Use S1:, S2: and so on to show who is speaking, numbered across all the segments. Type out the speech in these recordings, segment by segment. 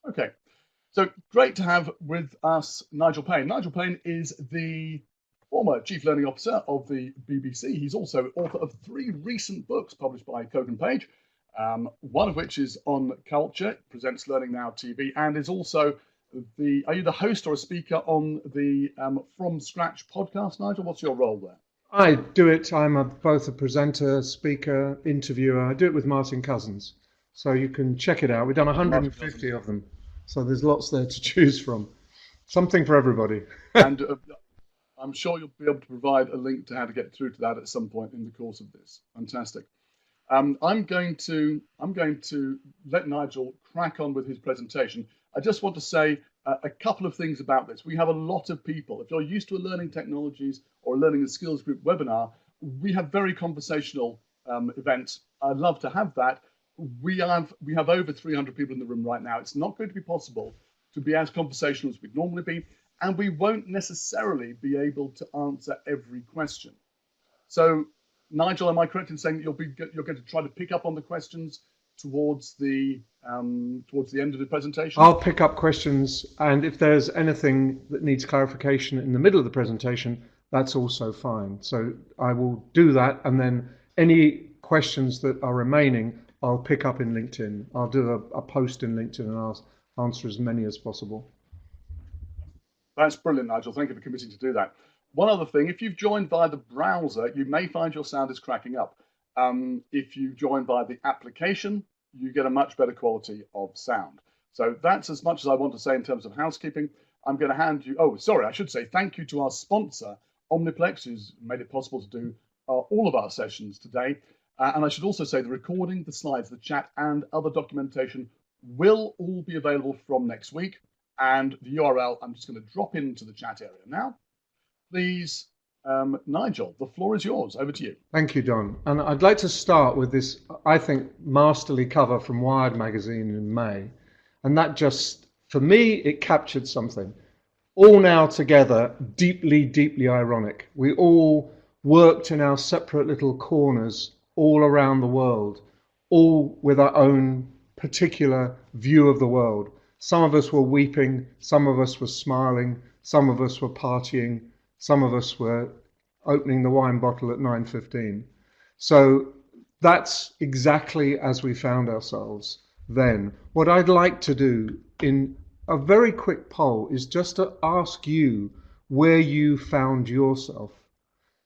S1: Okay, so great to have with us Nigel Paine. Nigel Paine is the former Chief Learning Officer of the BBC. He's also author of 3 recent books published by Coke and Page, one of which is on culture, presents Learning Now TV, and is also are you the host or a speaker on the From Scratch podcast, Nigel? What's your role there?
S2: I do it. Both a presenter, speaker, interviewer. I do it with Martin Cousins. So you can check it out. We've done 150 of them. So there's lots there to choose from. Something for everybody.
S1: And I'm sure you'll be able to provide a link to how to get through to that at some point in the course of this. Fantastic. I'm going to let Nigel crack on with his presentation. I just want to say a couple of things about this. We have a lot of people. If you're used to a learning technologies or a learning and skills group webinar, we have very conversational events. I'd love to have that. We have over 300 people in the room right now. It's not going to be possible to be as conversational as we'd normally be, and we won't necessarily be able to answer every question. So, Nigel, am I correct in saying that you're going to try to pick up on the questions towards the end of the presentation?
S2: I'll pick up questions, and if there's anything that needs clarification in the middle of the presentation, that's also fine. So I will do that, and then any questions that are remaining, I'll pick up in LinkedIn. I'll do a post in LinkedIn and I'll answer as many as possible.
S1: That's brilliant, Nigel. Thank you for committing to do that. One other thing, if you've joined via the browser, you may find your sound is cracking up. If you join via the application, you get a much better quality of sound. So that's as much as I want to say in terms of housekeeping. I'm going to hand you, I should say thank you to our sponsor, Omniplex, who's made it possible to do all of our sessions today. And I should also say the recording, the slides, the chat, and other documentation will all be available from next week. And the URL, I'm just going to drop into the chat area now. Please, Nigel, the floor is yours. Over to you.
S2: Thank you, Don. And I'd like to start with this, I think, masterly cover from Wired magazine in May. And that just, for me, it captured something. All now together, deeply, deeply ironic. We all worked in our separate little corners all around the world, all with our own particular view of the world. Some of us were weeping, some of us were smiling, some of us were partying, some of us were opening the wine bottle at 9:15. So that's exactly as we found ourselves then. What I'd like to do in a very quick poll is just to ask you where you found yourself.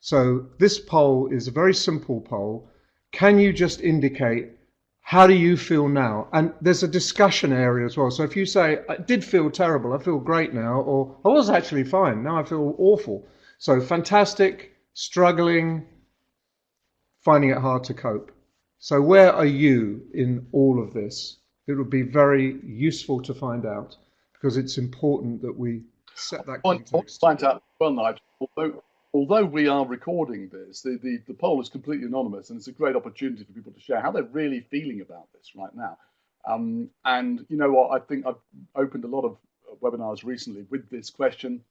S2: So this poll is a very simple poll. Can you just indicate, how do you feel now? And there's a discussion area as well. So if you say, I did feel terrible, I feel great now, or I was actually fine, now I feel awful. So fantastic, struggling, finding it hard to cope. So where are you in all of this? It would be very useful to find out, because it's important that we set that context.
S1: Find out, well, Nigel, although we are recording this, the poll is completely anonymous, and it's a great opportunity for people to share how they're really feeling about this right now. And you know what? I think I've opened a lot of webinars recently with this question.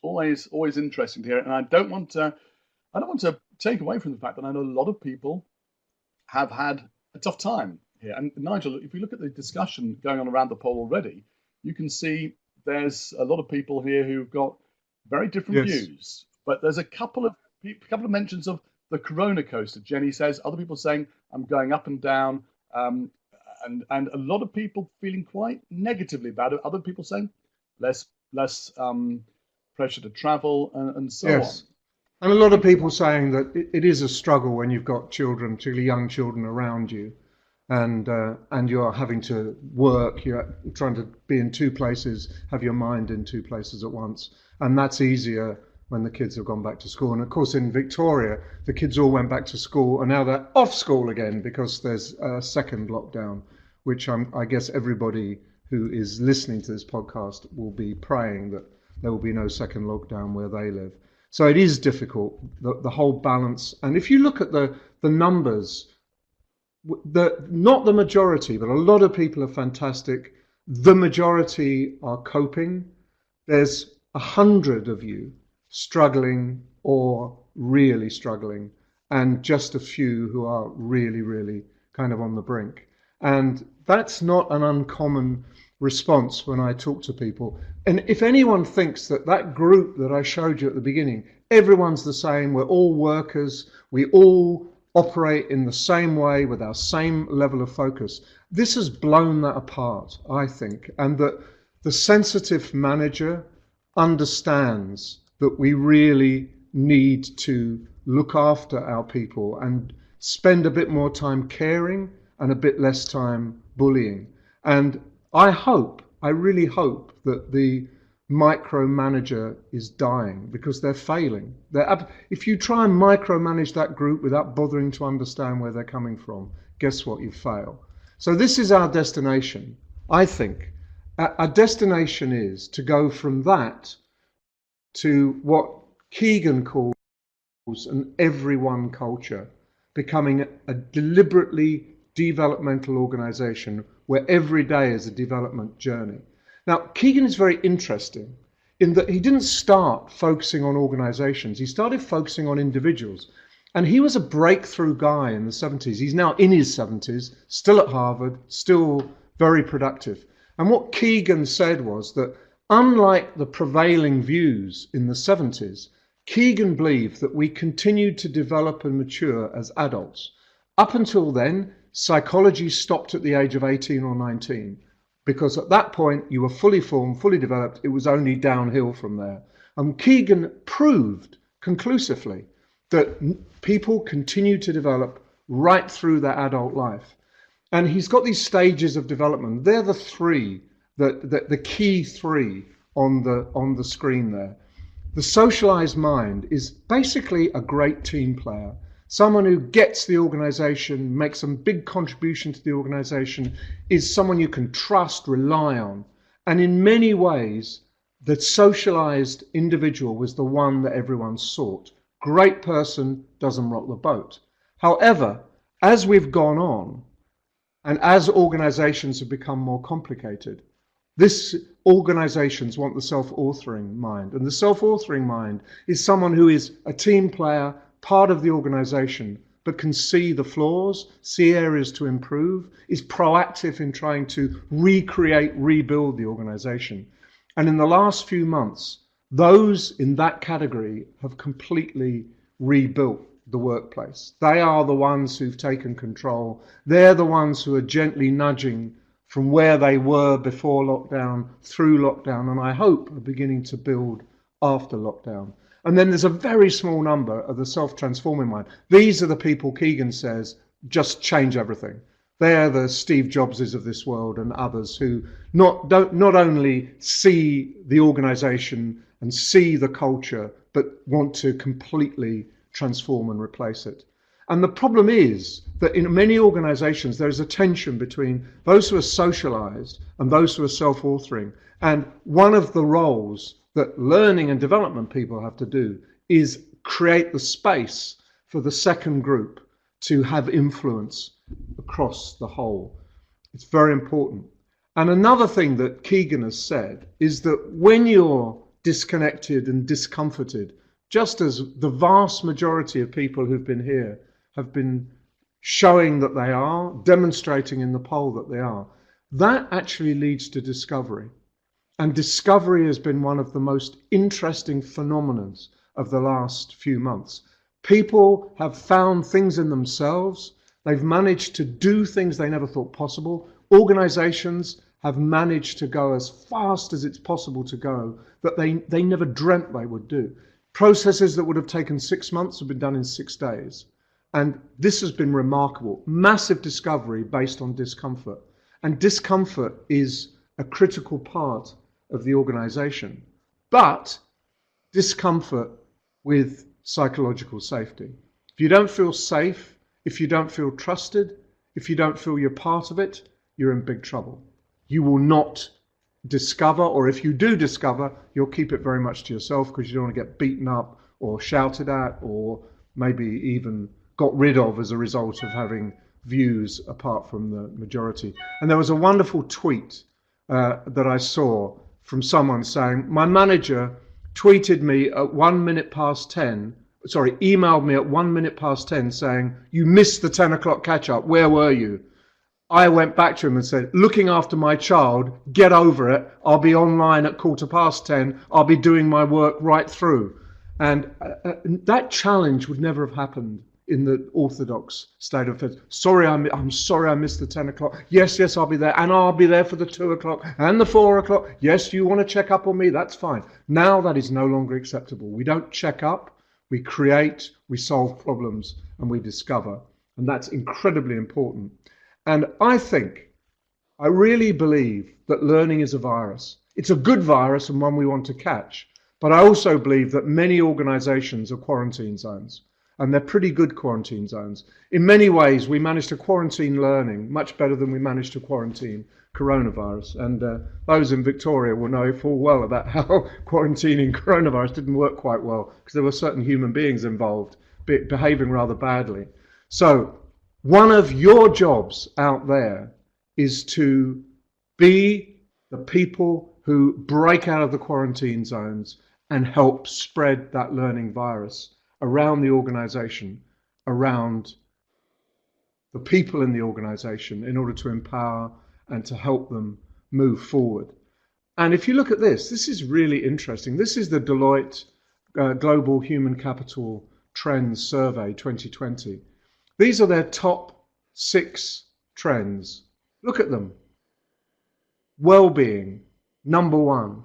S1: Always interesting to hear it, and I don't want to take away from the fact that I know a lot of people have had a tough time here. And Nigel, if we look at the discussion going on around the poll already, you can see there's a lot of people here who've got very different views. But there's a couple of mentions of the Corona coaster. Jenny says, other people saying I'm going up and down, and a lot of people feeling quite negatively about it. Other people saying less pressure to travel and so on.
S2: And a lot of people saying that it is a struggle when you've got children, particularly young children around you, and you're having to work. You're trying to be in 2 places, have your mind in 2 places at once, and that's easier when the kids have gone back to school. And of course in Victoria, the kids all went back to school and now they're off school again because there's a second lockdown, which I guess everybody who is listening to this podcast will be praying that there will be no second lockdown where they live. So it is difficult, the whole balance. And if you look at the numbers, not the majority, but a lot of people are fantastic. The majority are coping. There's 100 of you struggling or really struggling, and just a few who are really, really kind of on the brink. And that's not an uncommon response when I talk to people. And if anyone thinks that that group that I showed you at the beginning, everyone's the same, we're all workers, we all operate in the same way with our same level of focus, this has blown that apart, I think. And that the sensitive manager understands that we really need to look after our people and spend a bit more time caring and a bit less time bullying. And I really hope that the micromanager is dying, because they're failing. If you try and micromanage that group without bothering to understand where they're coming from, guess what? You fail. So this is our destination, I think. Our destination is to go from that to what Keegan calls an everyone culture, becoming a deliberately developmental organization where every day is a development journey. Now, Keegan is very interesting in that he didn't start focusing on organizations. He started focusing on individuals. And he was a breakthrough guy in the 70s. He's now in his 70s, still at Harvard, still very productive. And what Keegan said was that unlike the prevailing views in the 70s, Keegan believed that we continued to develop and mature as adults. Up until then, psychology stopped at the age of 18 or 19, because at that point you were fully formed, fully developed. It was only downhill from there. And Keegan proved conclusively that people continue to develop right through their adult life. And he's got these stages of development. They're the three, the key three on the screen there. The socialized mind is basically a great team player, someone who gets the organization, makes a big contribution to the organization, is someone you can trust, rely on. And in many ways, the socialized individual was the one that everyone sought. Great person, doesn't rock the boat. However, as we've gone on, and as organizations have become more complicated, organizations want the self-authoring mind. And the self-authoring mind is someone who is a team player, part of the organization, but can see the flaws, see areas to improve, is proactive in trying to recreate, rebuild the organization. And in the last few months, those in that category have completely rebuilt the workplace. They are the ones who've taken control. They're the ones who are gently nudging from where they were before lockdown, through lockdown, and I hope are beginning to build after lockdown. And then there's a very small number of the self-transforming mind. These are the people Keegan says just change everything. They're the Steve Jobses of this world and others who not only see the organization and see the culture, but want to completely transform and replace it. And the problem is that in many organizations, there is a tension between those who are socialized and those who are self-authoring. And one of the roles that learning and development people have to do is create the space for the second group to have influence across the whole. It's very important. And another thing that Keegan has said is that when you're disconnected and discomforted, just as the vast majority of people who've been here have been showing that they are, demonstrating in the poll that they are, that actually leads to discovery. And discovery has been one of the most interesting phenomena of the last few months. People have found things in themselves. They've managed to do things they never thought possible. Organizations have managed to go as fast as it's possible to go that they never dreamt they would do. Processes that would have taken 6 months have been done in 6 days. And this has been remarkable. Massive discovery based on discomfort. And discomfort is a critical part of the organization. But discomfort with psychological safety. If you don't feel safe, if you don't feel trusted, if you don't feel you're part of it, you're in big trouble. You will not discover, or if you do discover, you'll keep it very much to yourself because you don't want to get beaten up or shouted at or maybe even got rid of as a result of having views apart from the majority. And there was a wonderful tweet that I saw from someone saying, my manager tweeted me at 1 minute past 10, emailed me at 1 minute past 10 saying, you missed the 10 o'clock catch up, where were you? I went back to him and said, looking after my child, get over it. I'll be online at 10:15. I'll be doing my work right through. And that challenge would never have happened in the orthodox state of affairs. Sorry, I'm sorry I missed the 10 o'clock. Yes, I'll be there. And I'll be there for the 2 o'clock and the 4 o'clock. Yes, you want to check up on me? That's fine. Now that is no longer acceptable. We don't check up. We create, we solve problems, and we discover. And that's incredibly important. And I really believe that learning is a virus. It's a good virus and one we want to catch. But I also believe that many organizations are quarantine zones, and they're pretty good quarantine zones. In many ways, we managed to quarantine learning much better than we managed to quarantine coronavirus. And those in Victoria will know full well about how quarantining coronavirus didn't work quite well, because there were certain human beings involved behaving rather badly. So one of your jobs out there is to be the people who break out of the quarantine zones and help spread that learning virus around the organization, around the people in the organization, in order to empower and to help them move forward. And if you look at this is really interesting. This is the Deloitte Global Human Capital Trends Survey 2020. These are their top 6 trends. Look at them. Well-being, number 1.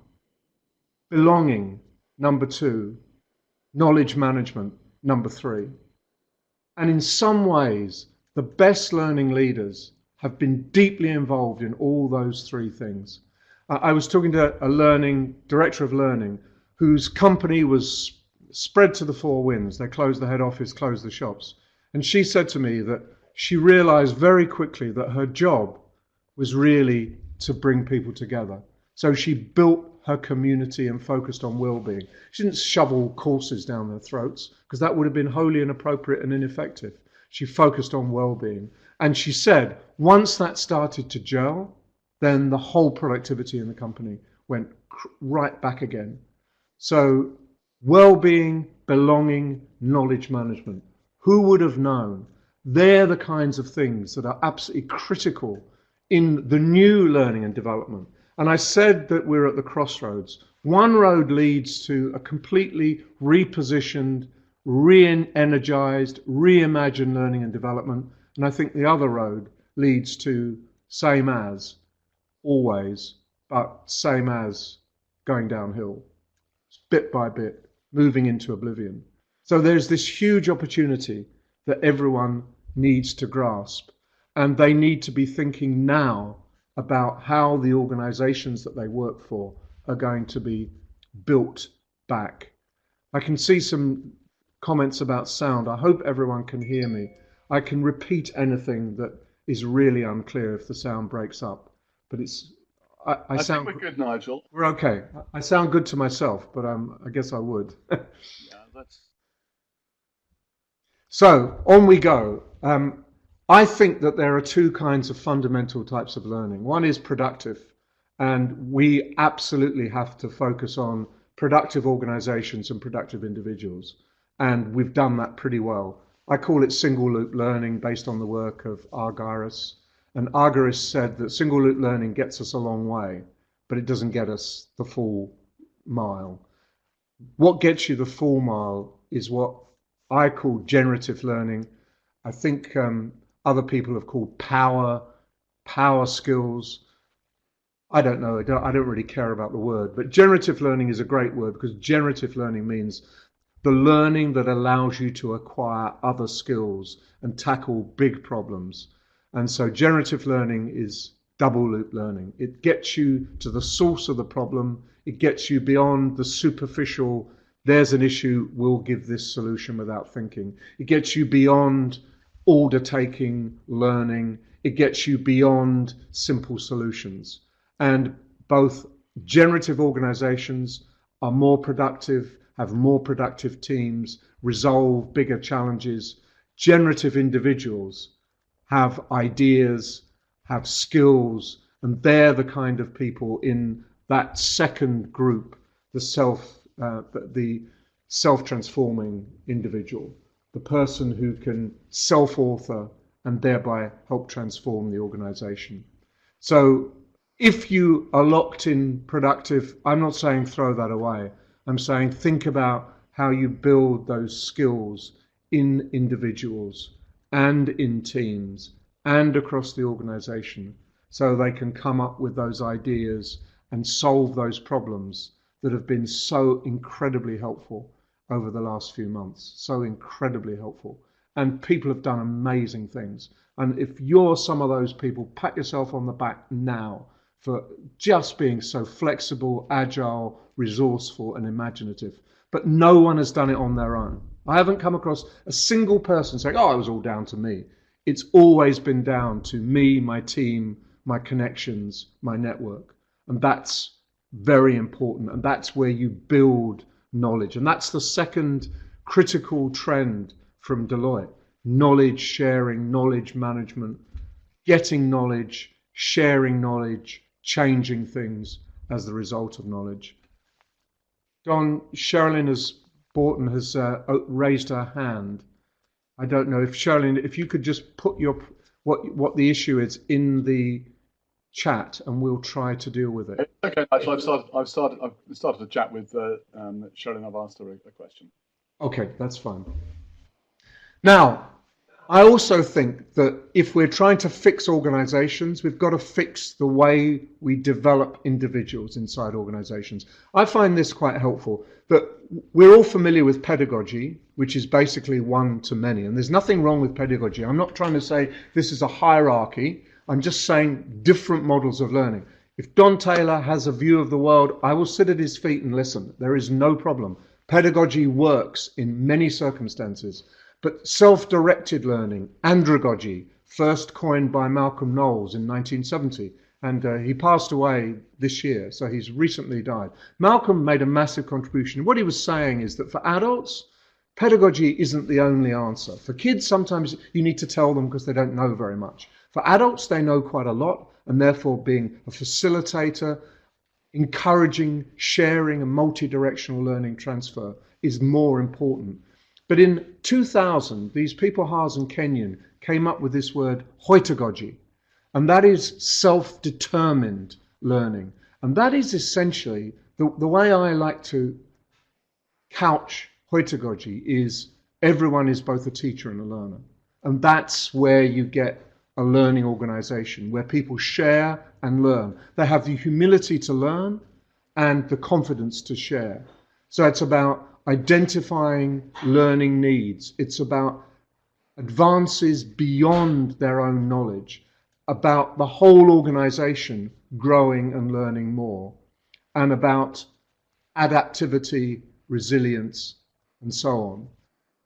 S2: Belonging, number 2. Knowledge management, number 3. And in some ways, the best learning leaders have been deeply involved in all those 3 things. I was talking to a director of learning whose company was spread to the 4 winds. They closed the head office, closed the shops. And she said to me that she realized very quickly that her job was really to bring people together. So she built her community and focused on well-being. She didn't shovel courses down their throats, because that would have been wholly inappropriate and ineffective. She focused on well-being. And she said, once that started to gel, then the whole productivity in the company went right back again. So well-being, belonging, knowledge management. Who would have known? They're the kinds of things that are absolutely critical in the new learning and development. And I said that we're at the crossroads. One road leads to a completely repositioned, re-energized, reimagined learning and development. And I think the other road leads to same as, always, but same as going downhill, bit by bit, moving into oblivion. So there's this huge opportunity that everyone needs to grasp. And they need to be thinking now about how the organizations that they work for are going to be built back. I can see some comments about sound. I hope everyone can hear me. I can repeat anything that is really unclear if the sound breaks up. But I sound,
S1: think we're good, Nigel.
S2: We're okay. I sound good to myself, but I guess I would.
S1: Yeah, that's...
S2: So on we go. I think that there are 2 kinds of fundamental types of learning. One is productive, and we absolutely have to focus on productive organizations and productive individuals. And we've done that pretty well. I call it single loop learning based on the work of Argyris. And Argyris said that single loop learning gets us a long way, but it doesn't get us the full mile. What gets you the full mile is what I call generative learning. I think other people have called power skills. I don't know, I don't really care about the word, but generative learning is a great word, because generative learning means the learning that allows you to acquire other skills and tackle big problems. And so generative learning is double loop learning. It gets you to the source of the problem. It gets you beyond the superficial, there's an issue, we'll give this solution without thinking. It gets you beyond order taking learning. It gets you beyond simple solutions. And both generative organizations are more productive, have more productive teams, resolve bigger challenges. Generative individuals have ideas, have skills, and they're the kind of people in that second group, the self-transforming individual, the person who can self-author and thereby help transform the organization. So if you are locked in productive, I'm not saying throw that away. I'm saying think about how you build those skills in individuals and in teams and across the organization so they can come up with those ideas and solve those problems that have been so incredibly helpful over the last few months, so incredibly helpful. And people have done amazing things. And if you're some of those people, pat yourself on the back now for just being so flexible, agile, resourceful, and imaginative. But no one has done it on their own. I haven't come across a single person saying, oh, it was all down to me. It's always been down to me, my team, my connections, my network. And that's very important. And that's where you build knowledge. And that's the second critical trend from Deloitte. Knowledge sharing, knowledge management, getting knowledge, sharing knowledge, changing things as the result of knowledge. Don, Sherilyn Borton has raised her hand. I don't know if Sherilyn, if you could just put your what the issue is in the chat, and we'll try to deal with it.
S1: Okay, so I've started a chat with Sherilyn. I've asked her a question.
S2: Okay, that's fine. Now, I also think that if we're trying to fix organizations, we've got to fix the way we develop individuals inside organizations. I find this quite helpful, that we're all familiar with pedagogy, which is basically one to many. And there's nothing wrong with pedagogy. I'm not trying to say this is a hierarchy. I'm just saying different models of learning. If Don Taylor has a view of the world, I will sit at his feet and listen. There is no problem. Pedagogy works in many circumstances. But self-directed learning, andragogy, first coined by Malcolm Knowles in 1970, and he passed away this year, so he's recently died. Malcolm made a massive contribution. What he was saying is that for adults, pedagogy isn't the only answer. For kids, sometimes you need to tell them because they don't know very much. For adults, they know quite a lot, and therefore being a facilitator, encouraging, sharing, and multi-directional learning transfer is more important. But in 2000, these people, Haas and Kenyon, came up with this word hoitagogy, and that is self-determined learning. And that is essentially, the way I like to couch hoitagogy is everyone is both a teacher and a learner. And that's where you get a learning organization, where people share and learn. They have the humility to learn and the confidence to share. So it's about identifying learning needs. It's about advances beyond their own knowledge, about the whole organization growing and learning more, and about adaptivity, resilience, and so on.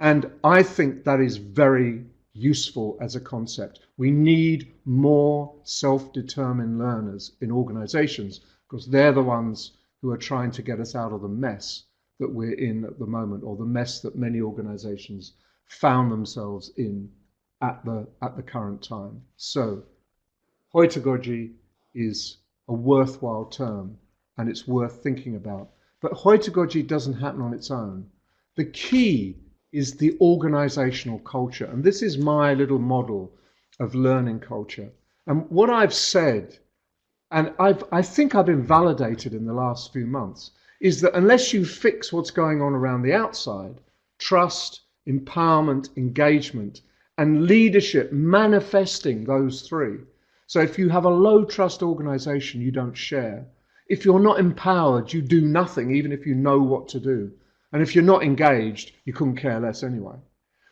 S2: And I think that is very useful as a concept. We need more self-determined learners in organizations because they're the ones who are trying to get us out of the mess that we're in at the moment, or the mess that many organizations found themselves in at the current time. So hoitagogy is a worthwhile term, and it's worth thinking about. But hoitagogy doesn't happen on its own. The key is the organizational culture, and this is my little model of learning culture. And what I've said, and I think I've been validated in the last few months, is that unless you fix what's going on around the outside, trust, empowerment, engagement, and leadership manifesting those three. So if you have a low trust organization, you don't share. If you're not empowered, you do nothing, even if you know what to do. And if you're not engaged, you couldn't care less anyway.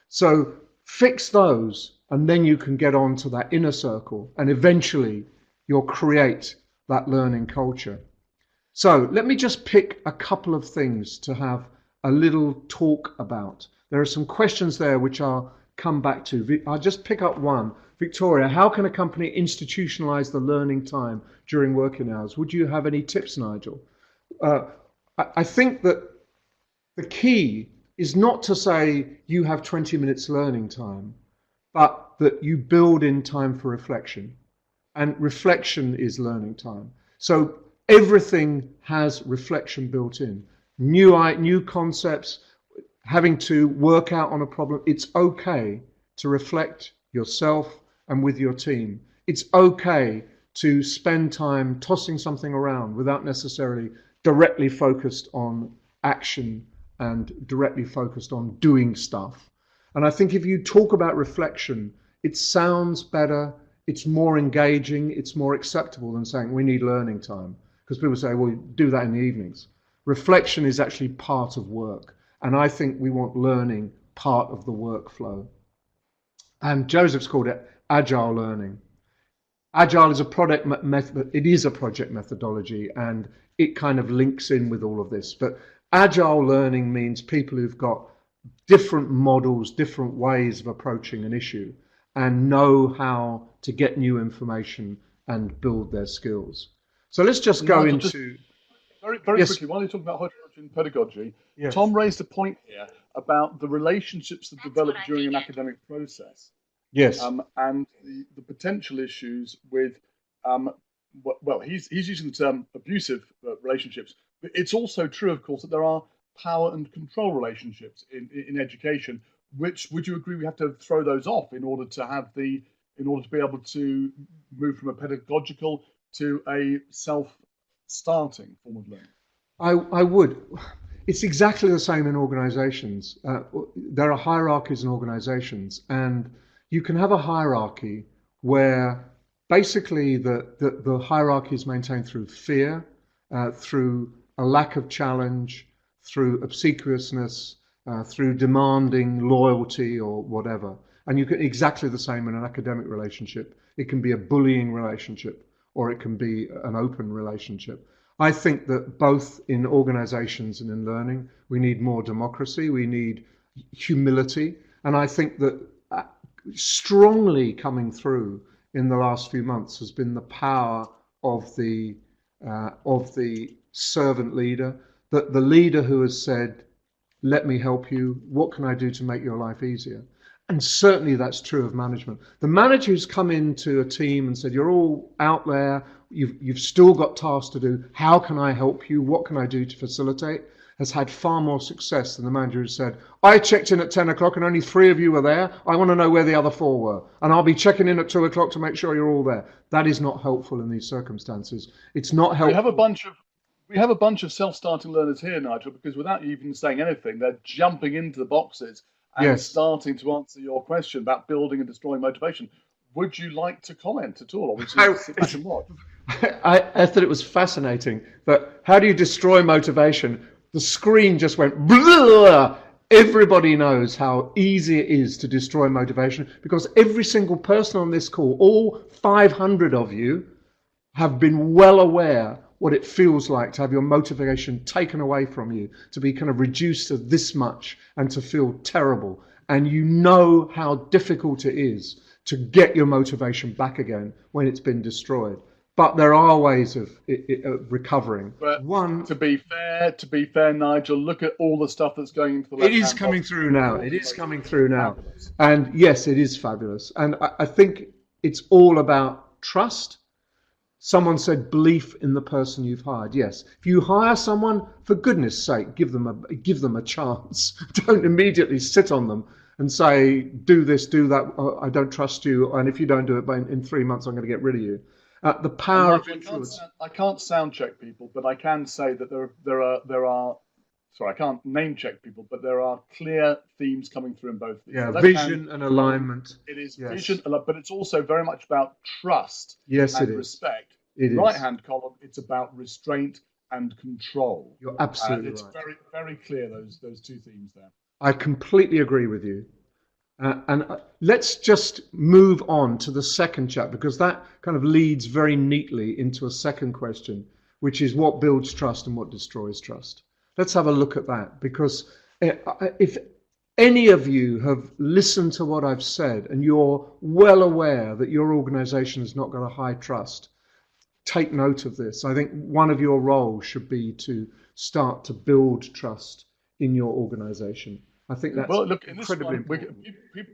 S2: So fix those, and then you can get on to that inner circle, and eventually you'll create that learning culture. So let me just pick a couple of things to have a little talk about. There are some questions there which I'll come back to. I'll just pick up one. Victoria, how can a company institutionalize the learning time during working hours? Would you have any tips, Nigel? I think that the key is not to say you have 20 minutes learning time, but that you build in time for reflection. And reflection is learning time. So everything has reflection built in. New concepts, having to work out on a problem. It's okay to reflect yourself and with your team. It's okay to spend time tossing something around without necessarily directly focused on action and directly focused on doing stuff. And I think if you talk about reflection, it sounds better, it's more engaging, it's more acceptable than saying we need learning time. Because people say, well, do that in the evenings. Reflection is actually part of work. And I think we want learning part of the workflow. And Joseph's called it agile learning. Agile is a product method, it is a project methodology, and it kind of links in with all of this. But agile learning means people who've got different models, different ways of approaching an issue, and know how to get new information and build their skills. So let's just go into...
S1: Very quickly, while you're talking about hydrogen pedagogy, Tom raised a point here about the relationships that develop during an academic process.
S2: Yes.
S1: And the potential issues with, well, he's using the term abusive relationships, but it's also true, of course, that there are power and control relationships in education. Which would you agree we have to throw those off in order to be able to move from a pedagogical to a self-starting form of learning?
S2: I would. It's exactly the same in organizations. There are hierarchies in organizations, and you can have a hierarchy where basically the hierarchy is maintained through fear, through a lack of challenge, through obsequiousness, through demanding loyalty or whatever. And you can exactly the same in an academic relationship. It can be a bullying relationship, or it can be an open relationship. I think that both in organizations and in learning, we need more democracy, we need humility. And I think that strongly coming through in the last few months has been the power of the servant leader, that the leader who has said, let me help you, what can I do to make your life easier? And certainly that's true of management. The manager who's come into a team and said, you're all out there, you've still got tasks to do, how can I help you, what can I do to facilitate, has had far more success than the manager who said, I checked in at 10 o'clock and only 3 of you were there, I want to know where the other 4 were, and I'll be checking in at 2 o'clock to make sure you're all there. That is not helpful in these circumstances. It's not helpful.
S1: We have a bunch of self-starting learners here, Nigel, because without even saying anything, they're jumping into the boxes and starting to answer your question about building and destroying motivation. Would you like to comment at all, or would you sit back and watch?
S2: I thought it was fascinating, but how do you destroy motivation? The screen just went blah. Everybody knows how easy it is to destroy motivation, because every single person on this call, all 500 of you, have been well aware what it feels like to have your motivation taken away from you, to be kind of reduced to this much and to feel terrible. And you know how difficult it is to get your motivation back again when it's been destroyed. But there are ways of recovering.
S1: But to be fair, Nigel, look at all the stuff that's going into the left-hand
S2: It is coming through now. It is coming through now. And yes, it is fabulous. And I think it's all about trust. Someone said belief in the person you've hired. Yes, if you hire someone, for goodness sake, give them a chance. Don't immediately sit on them and say, do this, do that. Oh, I don't trust you, and if you don't do it, in 3 months, I'm going to get rid of you. The power of influence.
S1: I can't sound check people, but I can say that there are. Sorry, I can't name check people, but there are clear themes coming through in both.
S2: Yeah, vision and alignment.
S1: It is vision, but it's also very much about trust and respect.
S2: It is.
S1: Right-hand column, it's about restraint and control.
S2: You're absolutely
S1: right. It's very, very clear, those 2 themes there.
S2: I completely agree with you. And let's just move on to the second chapter, because that kind of leads very neatly into a second question, which is what builds trust and what destroys trust. Let's have a look at that, because if any of you have listened to what I've said and you're well aware that your organization has not got a high trust, take note of this. I think one of your roles should be to start to build trust in your organization. I think that's incredibly important.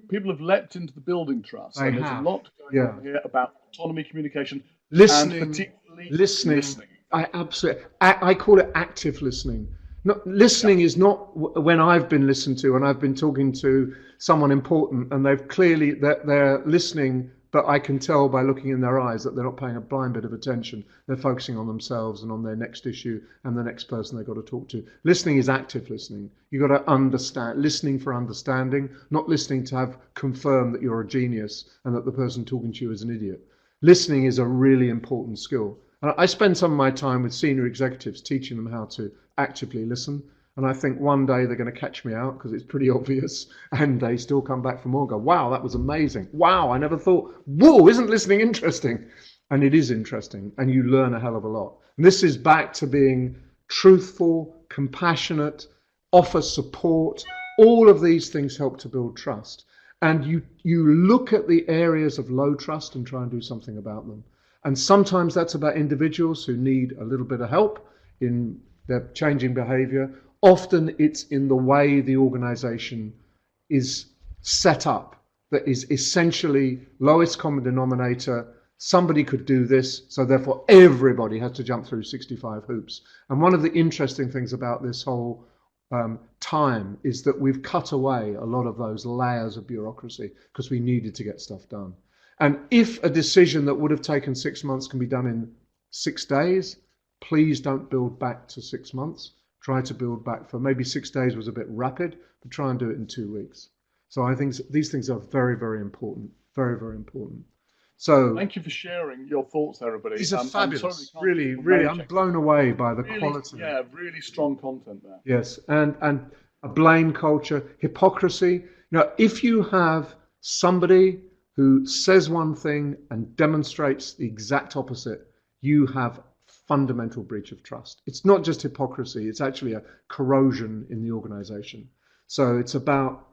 S1: People have leapt into the building trust.
S2: There's
S1: a lot going on here about autonomy, communication,
S2: listening,
S1: and particularly
S2: listening. I call it active listening. Not, listening is not when I've been listened to and I've been talking to someone important and they've clearly that they're listening, but I can tell by looking in their eyes that they're not paying a blind bit of attention. They're focusing on themselves and on their next issue and the next person they've got to talk to. Listening is active listening. You've got to understand, listening for understanding, not listening to have confirmed that you're a genius and that the person talking to you is an idiot. Listening is a really important skill. I spend some of my time with senior executives teaching them how to actively listen. And I think one day they're going to catch me out because it's pretty obvious. And they still come back for more and go, wow, that was amazing. Wow, I never thought, whoa, isn't listening interesting? And it is interesting. And you learn a hell of a lot. And this is back to being truthful, compassionate, offer support. All of these things help to build trust. And you look at the areas of low trust and try and do something about them. And sometimes that's about individuals who need a little bit of help in their changing behavior. Often it's in the way the organization is set up that is essentially lowest common denominator. Somebody could do this, so therefore everybody has to jump through 65 hoops. And one of the interesting things about this whole time is that we've cut away a lot of those layers of bureaucracy because we needed to get stuff done. And if a decision that would have taken 6 months can be done in 6 days, please don't build back to 6 months. Try to build back for maybe 6 days was a bit rapid, but try and do it in 2 weeks. So I think these things are very, very important. Very, very important. So
S1: thank you for sharing your thoughts, everybody.
S2: These are fabulous. Really, really, I'm blown away by the quality.
S1: Yeah, really strong content there.
S2: Yes, and a blame culture, hypocrisy. If you have somebody who says one thing and demonstrates the exact opposite, you have fundamental breach of trust. It's not just hypocrisy, it's actually a corrosion in the organization. So it's about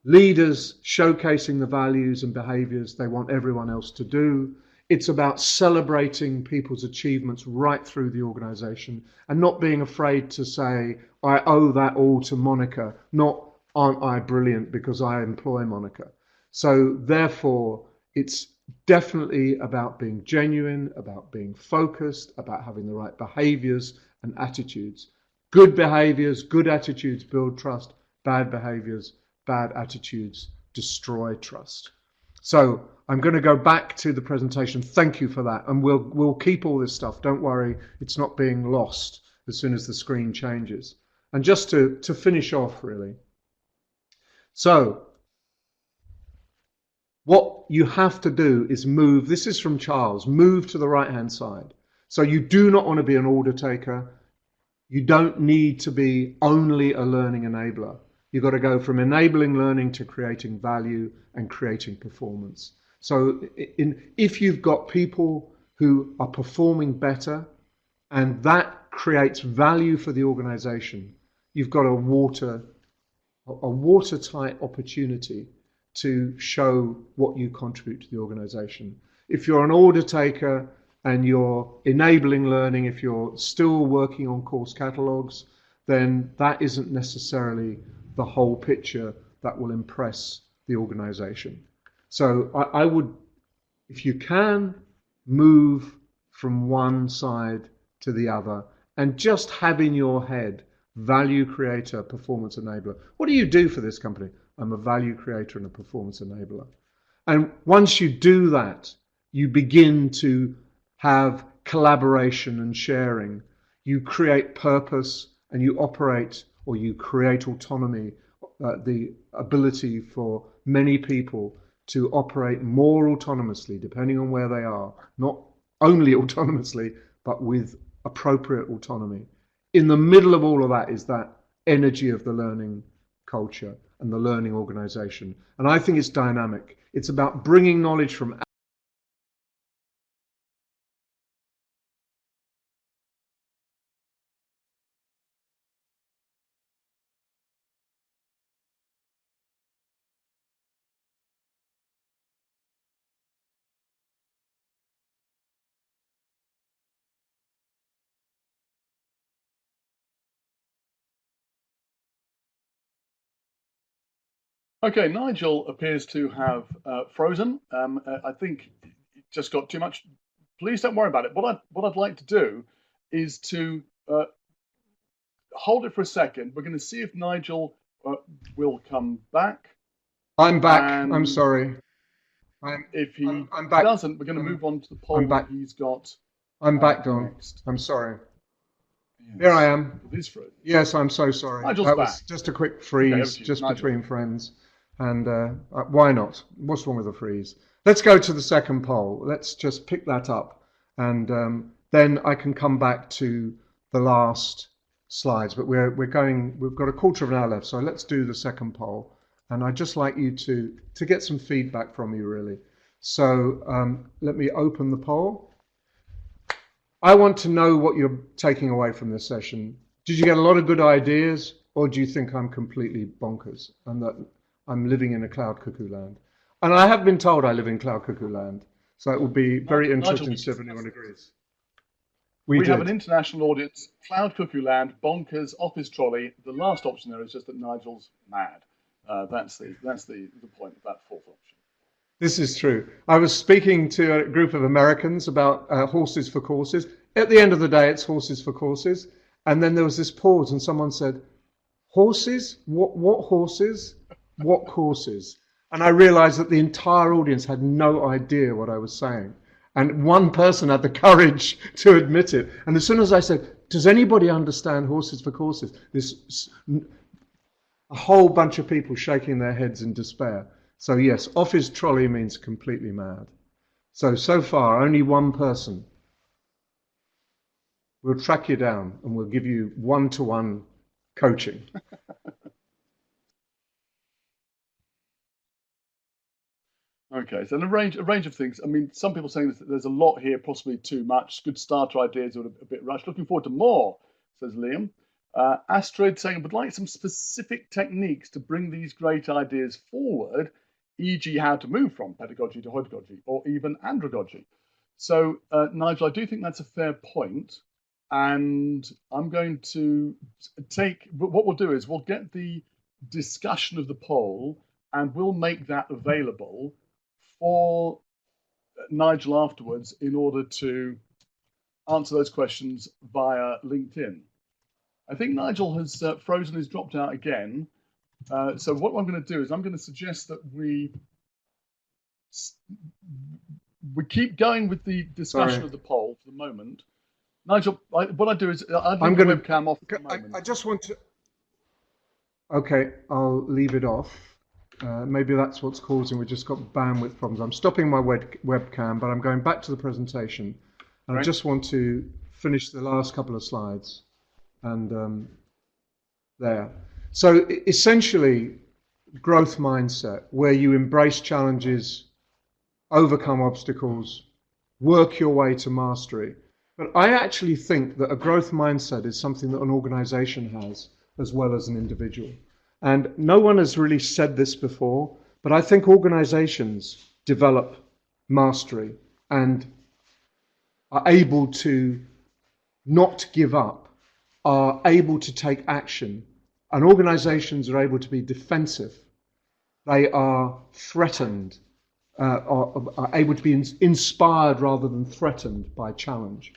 S2: leaders showcasing the values and behaviors they want everyone else to do. It's about celebrating people's achievements right through the organization and not being afraid to say, I owe that all to Monica, not aren't I brilliant because I employ Monica. So therefore, it's definitely about being genuine, about being focused, about having the right behaviors and attitudes. Good behaviors, good attitudes build trust. Bad behaviors, bad attitudes destroy trust. So I'm going to go back to the presentation. Thank you for that. And we'll keep all this stuff. Don't worry, it's not being lost as soon as the screen changes. And just to finish off, really. So what you have to do is move. This is from Charles. Move to the right-hand side. So you do not want to be an order taker. You don't need to be only a learning enabler. You've got to go from enabling learning to creating value and creating performance. So if you've got people who are performing better and that creates value for the organization, you've got a watertight opportunity to show what you contribute to the organization. If you're an order taker and you're enabling learning, if you're still working on course catalogues, then that isn't necessarily the whole picture that will impress the organization. So I would, if you can, move from one side to the other and just have in your head value creator, performance enabler. What do you do for this company? I'm a value creator and a performance enabler. And once you do that, you begin to have collaboration and sharing. You create purpose and you operate, or you create autonomy, the ability for many people to operate more autonomously, depending on where they are, not only autonomously, but with appropriate autonomy. In the middle of all of that is that energy of the learning culture and the learning organization. And I think it's dynamic. It's about bringing knowledge from
S1: Okay, Nigel appears to have frozen. I think he just got too much. Please don't worry about it. What I'd like to do is to hold it for a second. We're going to see if Nigel will come back.
S2: I'm back. I'm sorry.
S1: If he
S2: I'm back.
S1: doesn't, we're going to move on to the poll that he's got.
S2: I'm back, Don.
S1: Next.
S2: I'm sorry.
S1: Yes.
S2: Here I am.
S1: It is frozen.
S2: Yes, I'm so sorry.
S1: Nigel's
S2: that
S1: back.
S2: was just a quick freeze, just
S1: Nigel.
S2: between friends. And why not? What's wrong with a freeze? Let's go to the second poll. Let's just pick that up. And then I can come back to the last slides. But we've got a quarter of an hour left. So let's do the second poll. And I'd just like you to get some feedback from you, really. So let me open the poll. I want to know what you're taking away from this session. Did you get a lot of good ideas, or do you think I'm completely bonkers and that I'm living in a cloud cuckoo land? And I have been told I live in cloud cuckoo land, so it will be very interesting to see if anyone agrees.
S1: We have an international audience, cloud cuckoo land, bonkers, office trolley. The last option there is just that Nigel's mad. That's the point of that fourth option.
S2: This is true. I was speaking to a group of Americans about horses for courses. At the end of the day, it's horses for courses. And then there was this pause and someone said, horses? What horses? What courses? And I realized that the entire audience had no idea what I was saying. And one person had the courage to admit it. And as soon as I said, does anybody understand horses for courses? A whole bunch of people shaking their heads in despair. So yes, office trolley means completely mad. So far, only one person. We'll track you down and we'll give you one-to-one coaching.
S1: Okay, so a range of things. I mean, some people saying there's a lot here, possibly too much. Good starter ideas are a bit rushed. Looking forward to more, says Liam. Astrid saying, would like some specific techniques to bring these great ideas forward, e.g. how to move from pedagogy to hodagogy or even andragogy. So, Nigel, I do think that's a fair point. And I'm going to what we'll do is we'll get the discussion of the poll and we'll make that available for Nigel afterwards in order to answer those questions via LinkedIn. I think Nigel has frozen, has dropped out again. So what I'm going to do is I'm going to suggest that we keep going with the discussion of the poll for the moment. Nigel, what I do is I'm going to webcam off at the moment.
S2: I just want to. Okay, I'll leave it off. Maybe that's what's causing. We've just got bandwidth problems. I'm stopping my webcam, but I'm going back to the presentation, and I just want to finish the last couple of slides. And there. So essentially, growth mindset, where you embrace challenges, overcome obstacles, work your way to mastery. But I actually think that a growth mindset is something that an organization has as well as an individual. And no one has really said this before, but I think organizations develop mastery and are able to not give up, are able to take action, and organizations are able to be defensive. They are threatened, are able to be inspired rather than threatened by challenge.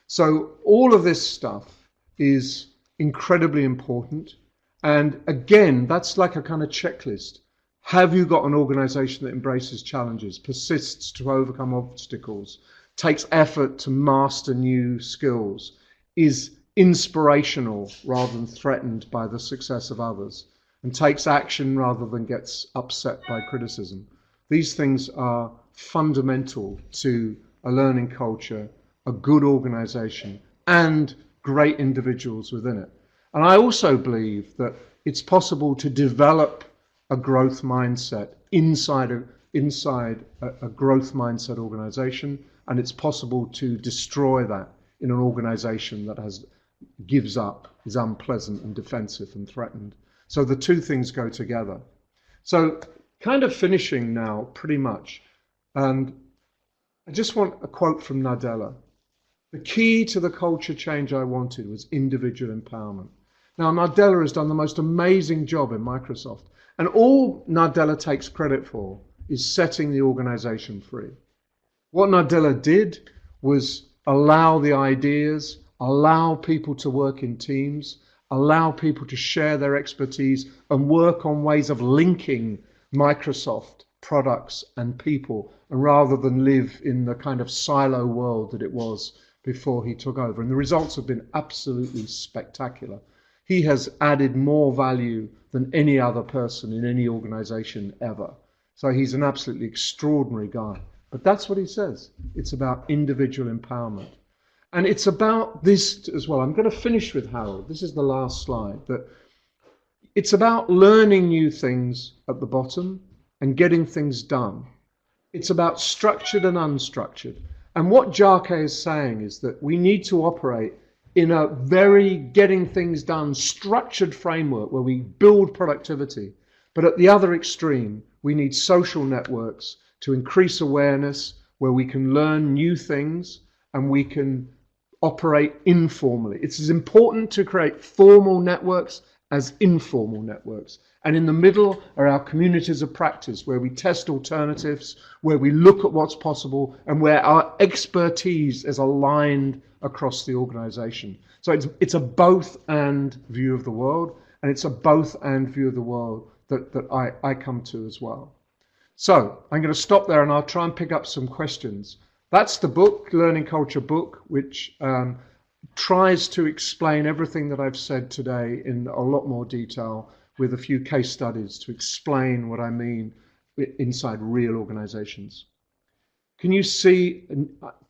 S2: So all of this stuff is incredibly important. And again, that's like a kind of checklist. Have you got an organization that embraces challenges, persists to overcome obstacles, takes effort to master new skills, is inspirational rather than threatened by the success of others, and takes action rather than gets upset by criticism? These things are fundamental to a learning culture, a good organization, and great individuals within it. And I also believe that it's possible to develop a growth mindset inside a growth mindset organization, and it's possible to destroy that in an organization that gives up, is unpleasant and defensive and threatened. So the two things go together. So kind of finishing now, pretty much. And I just want a quote from Nadella. The key to the culture change I wanted was individual empowerment. Now, Nadella has done the most amazing job in Microsoft. And all Nadella takes credit for is setting the organization free. What Nadella did was allow the ideas, allow people to work in teams, allow people to share their expertise and work on ways of linking Microsoft products and people, and rather than live in the kind of silo world that it was before he took over. And the results have been absolutely spectacular. He has added more value than any other person in any organization ever. So he's an absolutely extraordinary guy. But that's what he says. It's about individual empowerment. And it's about this as well. I'm going to finish with Harold. This is the last slide. But it's about learning new things at the bottom and getting things done. It's about structured and unstructured. And what Jacques is saying is that we need to operate in a very getting things done, structured framework where we build productivity. But at the other extreme, we need social networks to increase awareness, where we can learn new things and we can operate informally. It's as important to create formal networks as informal networks. And in the middle are our communities of practice, where we test alternatives, where we look at what's possible, and where our expertise is aligned across the organization. So it's a both and view of the world, and it's a both and view of the world that I come to as well. So I'm going to stop there and I'll try and pick up some questions. That's the book, Learning Culture book, which tries to explain everything that I've said today in a lot more detail, with a few case studies to explain what I mean inside real organizations. Can you see,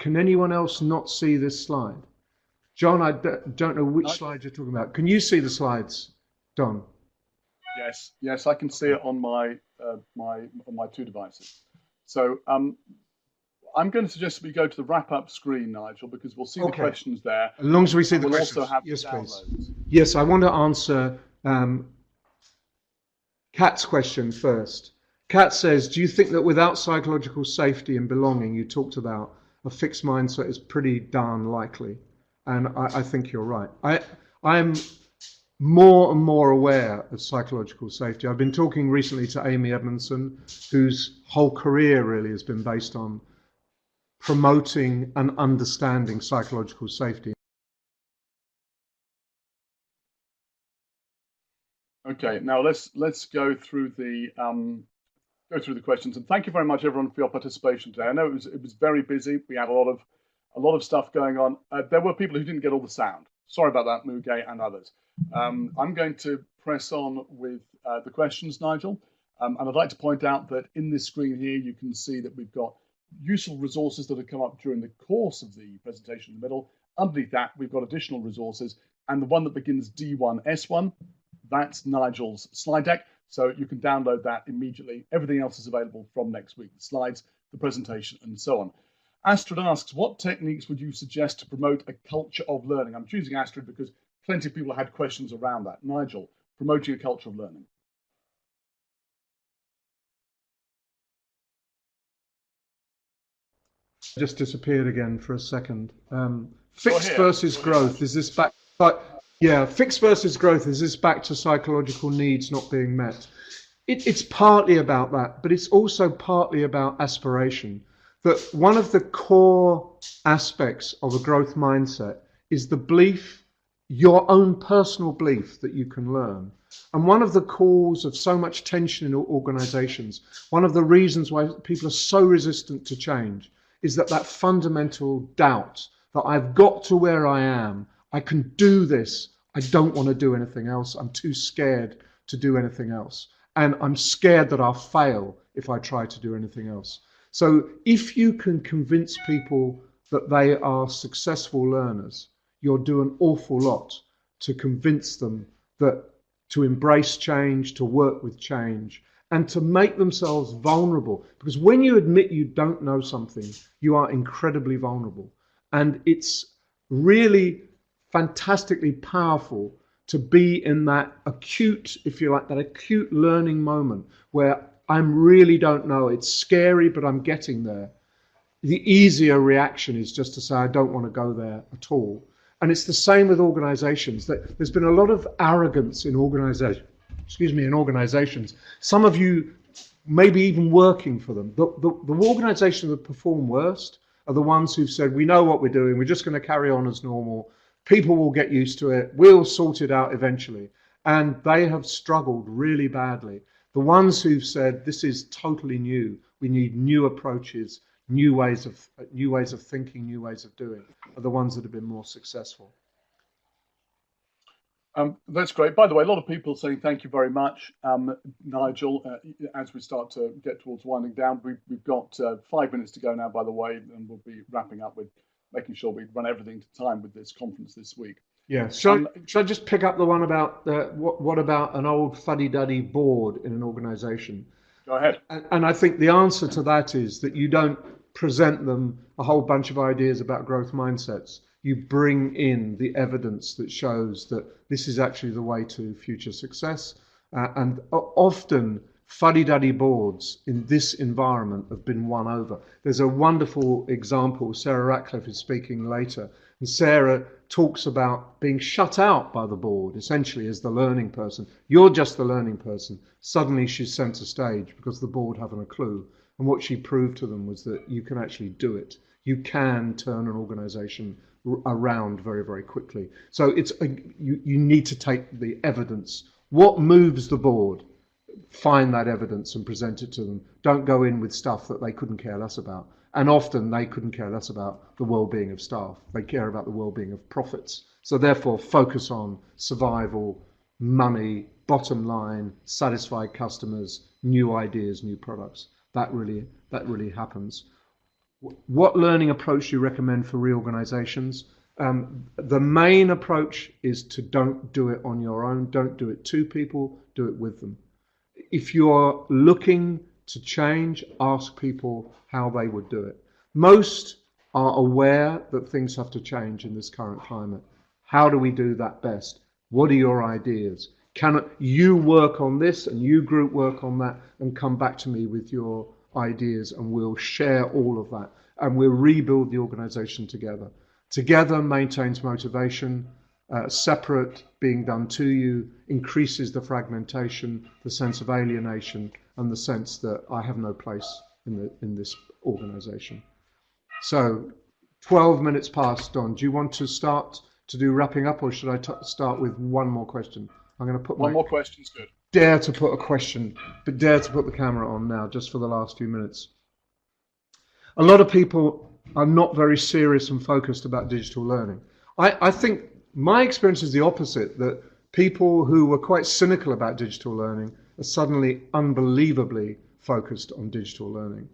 S2: can anyone else not see this slide? John, I don't know which slide you're talking about. Can you see the slides, Don?
S1: Yes, I can see it on my my two devices. So I'm going to suggest we go to the wrap-up screen, Nigel, because we'll see the questions there.
S2: As long as we see the
S1: we'll
S2: questions.
S1: Also have
S2: yes,
S1: downloads.
S2: Please. Yes, I want to answer Kat's question first. Kat says, do you think that without psychological safety and belonging you talked about, a fixed mindset is pretty darn likely? And I think you're right. I'm more and more aware of psychological safety. I've been talking recently to Amy Edmondson, whose whole career really has been based on promoting and understanding psychological safety.
S1: Okay, now let's go through the questions, and thank you very much everyone for your participation today. I know it was very busy. We had a lot of stuff going on. There were people who didn't get all the sound. Sorry about that, Muge and others. I'm going to press on with the questions, Nigel, and I'd like to point out that in this screen here you can see that we've got useful resources that have come up during the course of the presentation in the middle. Underneath that we've got additional resources, and the one that begins D1S1, that's Nigel's slide deck, so you can download that immediately. Everything else is available from next week, the slides, the presentation, and so on. Astrid asks, what techniques would you suggest to promote a culture of learning? I'm choosing Astrid because plenty of people had questions around that. Nigel, promoting a culture of learning.
S2: Just disappeared again for a second. Fixed versus growth, is this back? Yeah, fixed versus growth, is this back to psychological needs not being met? It's partly about that, but it's also partly about aspiration. That one of the core aspects of a growth mindset is the belief, your own personal belief that you can learn. And one of the cause of so much tension in organizations, one of the reasons why people are so resistant to change, is that fundamental doubt that I've got to where I am, I can do this, I don't want to do anything else, I'm too scared to do anything else. And I'm scared that I'll fail if I try to do anything else. So if you can convince people that they are successful learners, you'll do an awful lot to convince them that to embrace change, to work with change, and to make themselves vulnerable. Because when you admit you don't know something, you are incredibly vulnerable. And it's really fantastically powerful to be in that acute, if you like, that acute learning moment where I really don't know, it's scary, but I'm getting there. The easier reaction is just to say, I don't want to go there at all. And it's the same with organizations. That there's been a lot of arrogance in organizations. Some of you maybe even working for them. The organizations that perform worst are the ones who've said, we know what we're doing, we're just going to carry on as normal, People will get used to it. We'll sort it out eventually. And they have struggled really badly. The ones who've said this is totally new, we need new approaches, new ways of thinking, new ways of doing, are the ones that have been more successful.
S1: That's great. By the way, a lot of people saying thank you very much, Nigel. As we start to get towards winding down, we've got 5 minutes to go now, by the way, and we'll be wrapping up with making sure we run everything to time with this conference this week.
S2: Yeah. Should I just pick up the one about what about an old fuddy-duddy board in an organization?
S1: Go ahead.
S2: And I think the answer to that is that you don't present them a whole bunch of ideas about growth mindsets. You bring in the evidence that shows that this is actually the way to future success. And often fuddy-duddy boards in this environment have been won over. There's a wonderful example. Sarah Ratcliffe is speaking later. And Sarah talks about being shut out by the board, essentially as the learning person. You're just the learning person. Suddenly she's sent to stage because the board haven't a clue. And what she proved to them was that you can actually do it. You can turn an organization around very, very quickly. So it's you need to take the evidence. What moves the board? Find that evidence and present it to them. Don't go in with stuff that they couldn't care less about. And often they couldn't care less about the well-being of staff. They care about the well-being of profits. So therefore, focus on survival, money, bottom line, satisfied customers, new ideas, new products. That really happens. What learning approach do you recommend for reorganizations? The main approach is to don't do it on your own. Don't do it to people, do it with them. If you're looking to change, ask people how they would do it. Most are aware that things have to change in this current climate. How do we do that best? What are your ideas? Can you work on this and you group work on that and come back to me with your ideas, and we'll share all of that and we'll rebuild the organization together. Together maintains motivation. Separate being done to you increases the fragmentation, the sense of alienation, and the sense that I have no place in this organization. So 12 minutes past, Don. Do you want to start to do wrapping up, or should I start with one more question? I'm going to put
S1: one more question's good.
S2: Dare to put a question, but dare to put the camera on now, just for the last few minutes. A lot of people are not very serious and focused about digital learning. I think my experience is the opposite, that people who were quite cynical about digital learning are suddenly unbelievably focused on digital learning.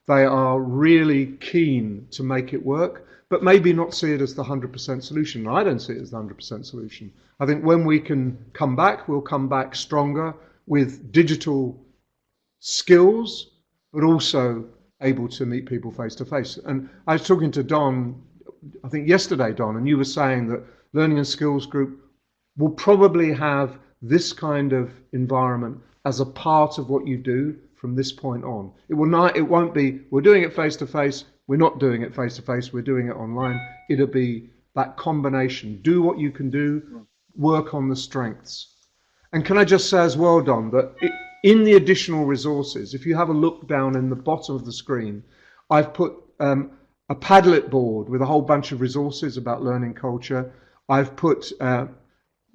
S2: They are really keen to make it work, but maybe not see it as the 100% solution. I don't see it as the 100% solution. I think when we can come back, we'll come back stronger with digital skills, but also able to meet people face to face. And I was talking to Don, I think yesterday, Don, and you were saying that Learning and Skills Group will probably have this kind of environment as a part of what you do from this point on. It won't be, we're doing it face to face, we're not doing it face to face, we're doing it online. It'll be that combination. Do what you can do, work on the strengths. And can I just say as well, Don, that in the additional resources, if you have a look down in the bottom of the screen, I've put a Padlet board with a whole bunch of resources about learning culture. I've put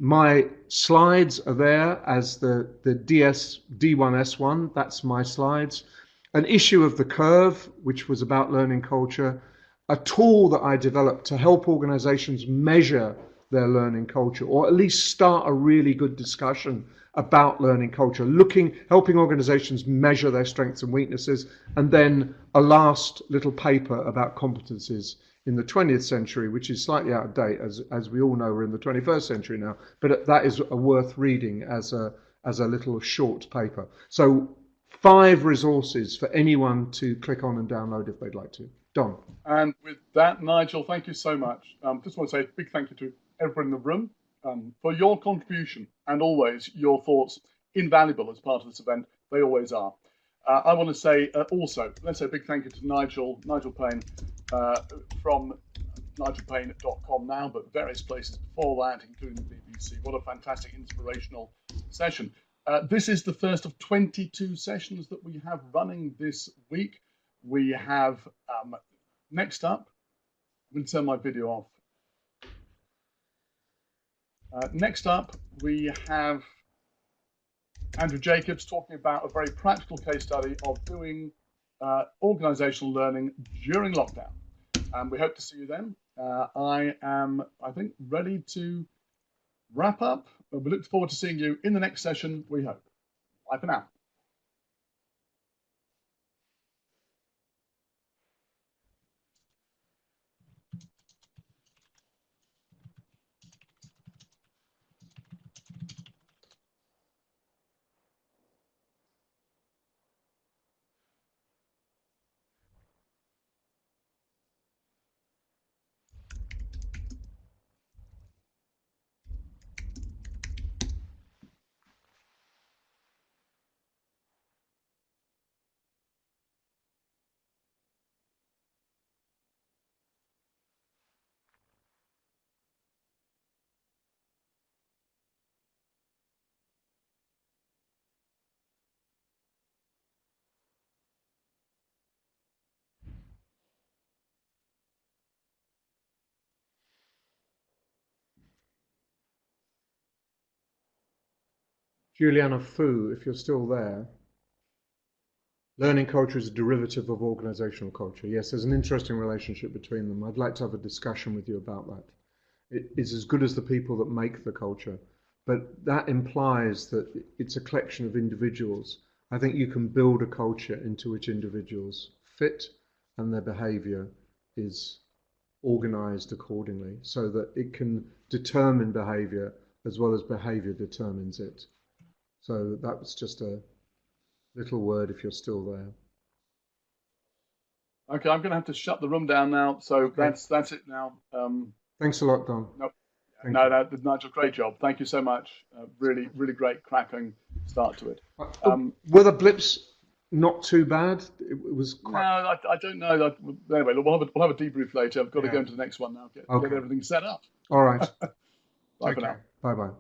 S2: my slides are there as the D1S1, that's my slides. An issue of The Curve, which was about learning culture. A tool that I developed to help organizations measure their learning culture, or at least start a really good discussion about learning culture, helping organizations measure their strengths and weaknesses, and then a last little paper about competencies in the 20th century, which is slightly out of date, as we all know we're in the 21st century now, but that is worth reading as a little short paper. So 5 resources for anyone to click on and download if they'd like to. Don.
S1: And with that, Nigel, thank you so much. Just want to say a big thank you to everyone in the room for your contribution, and always your thoughts, invaluable as part of this event. They always are. I want to say also, let's say a big thank you to Nigel Paine from nigelpaine.com now, but various places before that, including the BBC. What a fantastic, inspirational session. This is the first of 22 sessions that we have running this week. We have, next up, I'm going to turn my video off. Next up, we have Andrew Jacobs talking about a very practical case study of doing organizational learning during lockdown. And we hope to see you then. I am, I think, ready to wrap up. We look forward to seeing you in the next session, we hope. Bye for now.
S2: Juliana Fu, if you're still there. Learning culture is a derivative of organizational culture. Yes, there's an interesting relationship between them. I'd like to have a discussion with you about that. It is as good as the people that make the culture, but that implies that it's a collection of individuals. I think you can build a culture into which individuals fit and their behavior is organized accordingly so that it can determine behavior as well as behavior determines it. So that was just a little word if you're still there.
S1: Okay, I'm going to have to shut the room down now. So
S2: Okay.
S1: that's it now.
S2: Thanks a lot, Don.
S1: No, Nigel, great job. Thank you so much. Really, really great, cracking start to it.
S2: Were the blips not too bad? It was quite...
S1: No, I don't know. Anyway, we'll have a debrief later. I've got to go into the next one now. Get everything set up.
S2: All right.
S1: Bye for now.
S2: Bye-bye.